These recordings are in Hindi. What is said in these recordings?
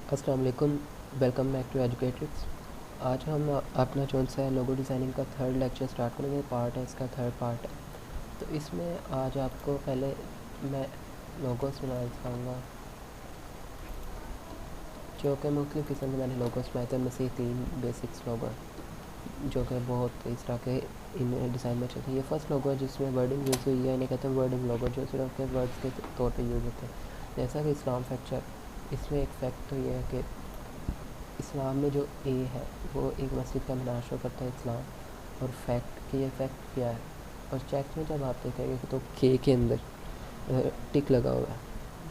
अस्सलाम वालेकुम। Welcome back to Educateds. आज हम अपना जो सा है लोगो डिज़ाइनिंग का थर्ड लेक्चर स्टार्ट करेंगे। पार्ट है इसका, थर्ड पार्ट है। तो इसमें आज आपको पहले मैं लोगोस बनाना सिखाऊंगा, जो कि मुख्तलिफ़ किस्म के मैंने लोगोस बनाए थे। उनमें से 3 बेसिक्स लोगो जो कि बहुत इस तरह के इन डिज़ाइन में चलते हैं। ये फर्स्ट लोगो है जिसमें वर्डिंग यूज़ हुई है। इन्हें कहते हैं वर्डिंग लोगो, जो सिर्फ के वर्ड्स के तौर पर यूज़ होते हैं। जैसा कि इस्लाम फैक्चर, इसमें एक फैक्ट तो ये है कि इस्लाम में जो ए है वो एक मस्जिद का मीनार शो करता है इस्लाम। और फैक्ट कि ये फैक्ट क्या है। और चेक में जब आप देखेंगे तो के अंदर टिक लगा हुआ है,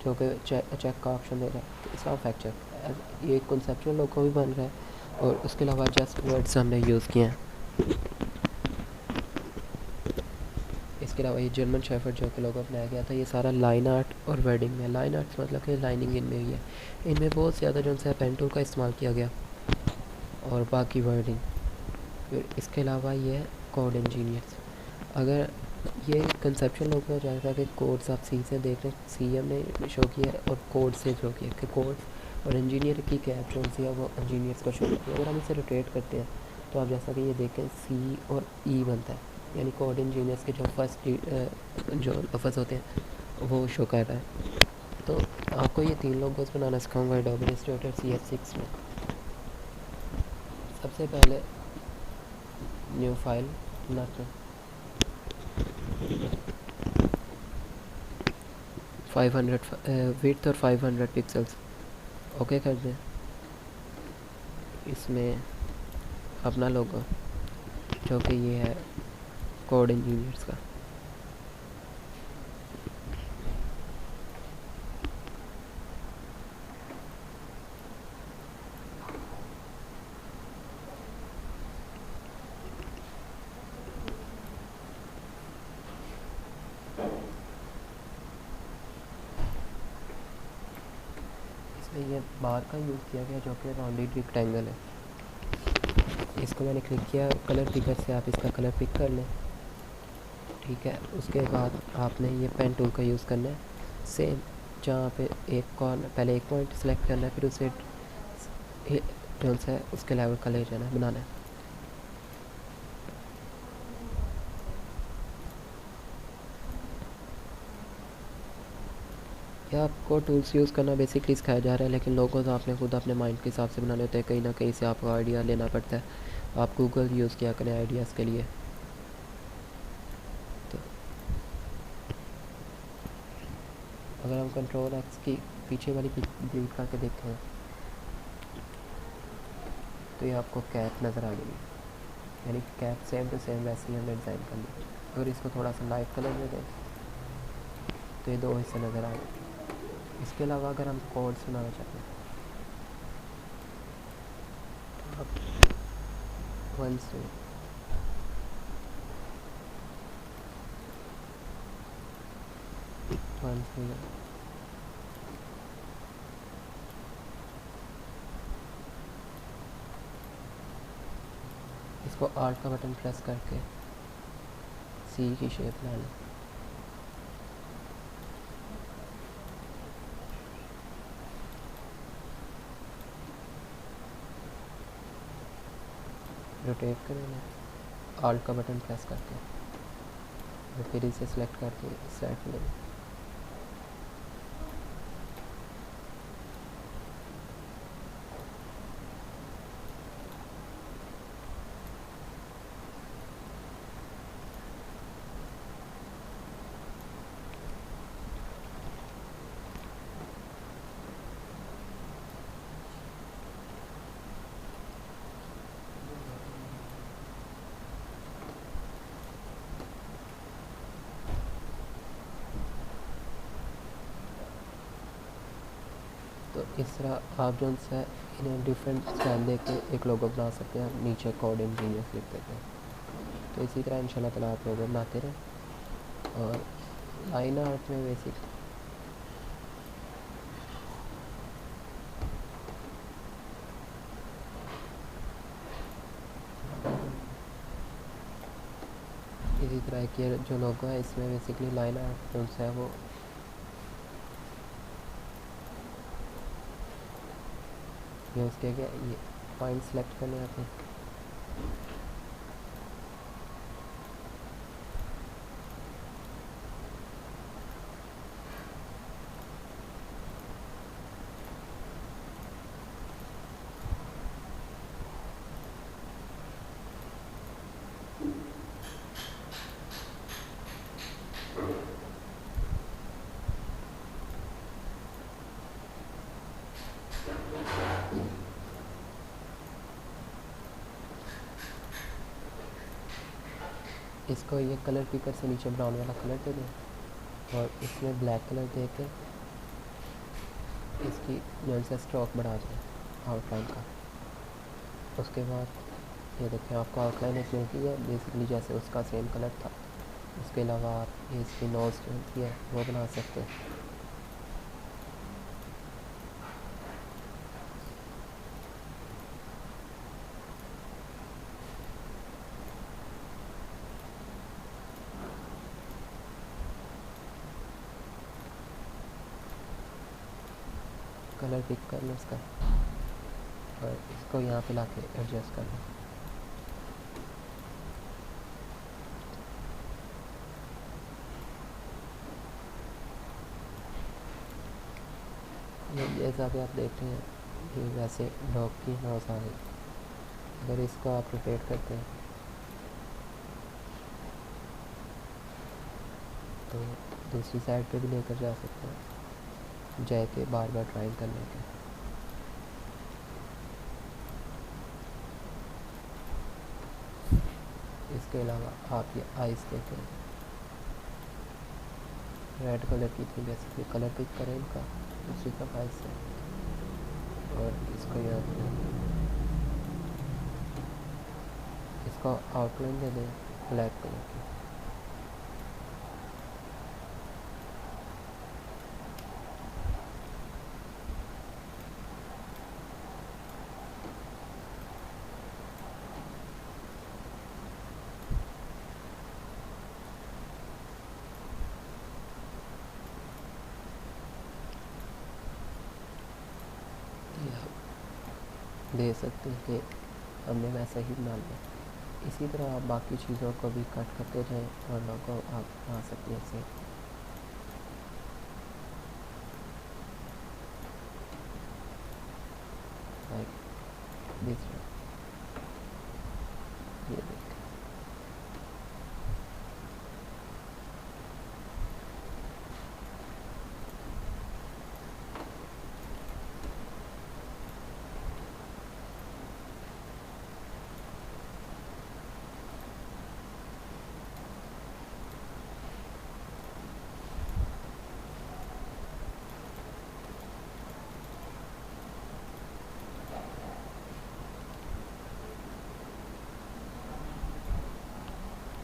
जो कि चेक का ऑप्शन दे रहा है कि इस्लाम फैक्ट चेक। ये कॉन्सेप्चुअल लोगो भी बन रहा है और उसके अलावा जस्ट वर्ड्स हमने यूज़ किए हैं। इसके अलावा ये जर्मन शेफर्ड जो कि लोगो बनाया गया था, ये सारा लाइन आर्ट और वर्डिंग में। लाइन आर्ट मतलब कि लाइनिंग इनमें हुई है। इनमें बहुत ज़्यादा जो है पेन टूल का इस्तेमाल किया गया और बाकी वर्डिंग। फिर इसके अलावा ये है कोड इंजीनियर्स। अगर ये कंसेप्शन लोग हो जाएगा कि कोड्स आप सी से देख रहे हैं, सी हमने शो किया है और कोड से शो किया कि कोड्स और इंजीनियर की कैप जो सी है वो इंजीनियर्स को शो करती है। अगर हम इसे रोटेट करते हैं तो आप जैसा कि ये देखें सी और ई बनता है, यानी कोड इंजीनियर्स के जो फर्स्ट जो लफ्ज़ होते हैं वो शो कर रहा है। तो आपको ये 3 लोगोस बनाना सिखाऊंगा एडोबी इलस्ट्रेटर CS6 में। सबसे पहले न्यू फाइल बनाते हैं, 500 विड्थ और 500 पिक्सल्स ओके कर दें। इसमें अपना लोगो जो कि ये है कोड इंजीनियर्स का। इसमें ये बार का यूज़ किया गया जो कि राउंडेड रेक्टेंगल है। इसको मैंने क्लिक किया, कलर पिकर से आप इसका कलर पिक कर लें। ठीक है, उसके बाद आपने ये पेन टूल का यूज़ करना है। सेम जहाँ पे एक कॉर्नर, पहले एक पॉइंट सेलेक्ट करना है, फिर उसे जो है उसके लेवल का ले जाना है, बनाना है। यह आपको टूल्स यूज़ करना बेसिकली सिखाया जा रहा है, लेकिन लोगों तो आपने खुद अपने माइंड के हिसाब से बनाने होते हैं। कहीं ना कहीं से आपको आइडिया लेना पड़ता है। आप गूगल यूज़ किया करें आइडियाज़ के लिए। तो अगर हम कंट्रोल एक्स की पीछे वाली डिलीट करके देखें तो ये आपको कैप नज़र आ गई, यानी कैप सेम टू सेम वैसे ही हमने डिज़ाइन कर ली। अगर इसको थोड़ा सा लाइट कलर में दें तो ये 2 हिस्से नज़र आ गए। इसके अलावा अगर हम कोड्स बनाना चाहते हैं तो आप 1 से इसको आर्ट का बटन प्रेस करके सी की शेप बना लें। रोटेट करेंगे आल्ट का बटन प्रेस करके और फिर इसे सिलेक्ट करके सेट लेंगे। तो इस तरह आप जो है इन्हें डिफरेंट स्टाइल दे के एक लोगो बना सकते हैं। नीचे कोड इंजीनियर्स लिख देते हैं। तो इसी तरह इंशाल्लाह ताला आप लोगो बनाते रहें। और लाइन आर्ट में बेसिक इसी तरह की जो लोगो है इसमें बेसिकली लाइन आर्ट जो है वो ये उसके क्या ये पॉइंट सेलेक्ट करने आते हैं। इसको ये कलर पिकर से नीचे ब्राउन वाला कलर दे दें और इसमें ब्लैक कलर दे के इसकी जो सा स्ट्रोक बढ़ा दें आउटलाइन का। उसके बाद ये देखें आपको आउटलाइन एक मिलती है बेसिकली जैसे उसका सेम कलर था। उसके अलावा आप ये इसकी नोज जो होती है वो बना सकते हैं। कलर पिक कर लो इसका और इसको यहाँ पे लाके एडजस्ट कर लो। ये जैसा कि आप देख रहे हैं ये वैसे डॉग की नोज आ गई। अगर इसको आप रोटेट करते हैं तो दूसरी साइड पे भी लेकर जा सकते हैं जाके बार बार ट्राई करने के। इसके अलावा आप ये आइस देखें रेड कलर की थी बेसिकली कलर पिक करें इनका दूसरी तरफ आइस से और इसको यहाँ इसको आउटलाइन दे दें ब्लैक कलर की। दे सकते हैं कि हमने वैसा ही बना लिया। इसी तरह आप बाकी चीज़ों को भी कट करते जाएं और लोगों आप बना सकते हैं ऐसे। लाइक दिस ये देख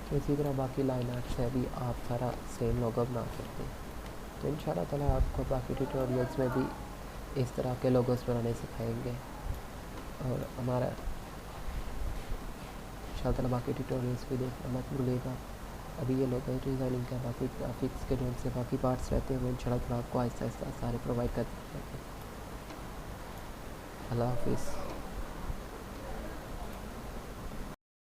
तो इसी तरह बाकी लाइन आर्ट से भी आप सारा सेम लोगो बना सकते हैं। तो इंशाल्लाह ताला आपको बाकी ट्यूटोरियल्स में भी इस तरह के लोगोस बनाने सिखाएंगे और हमारा इंशाल्लाह ताला बाकी ट्यूटोरियल्स भी देखना मत भूलिएगा। अभी ये लोगो डिज़ाइनिंग का बाकी ग्राफिक्स के जो से बाकी पार्ट्स रहते हैं वो इंशाल्लाह ताला आपको आहिस्ता आहिस्ता सारे प्रोवाइड कर देंगे। अल्लाह हाफिज़।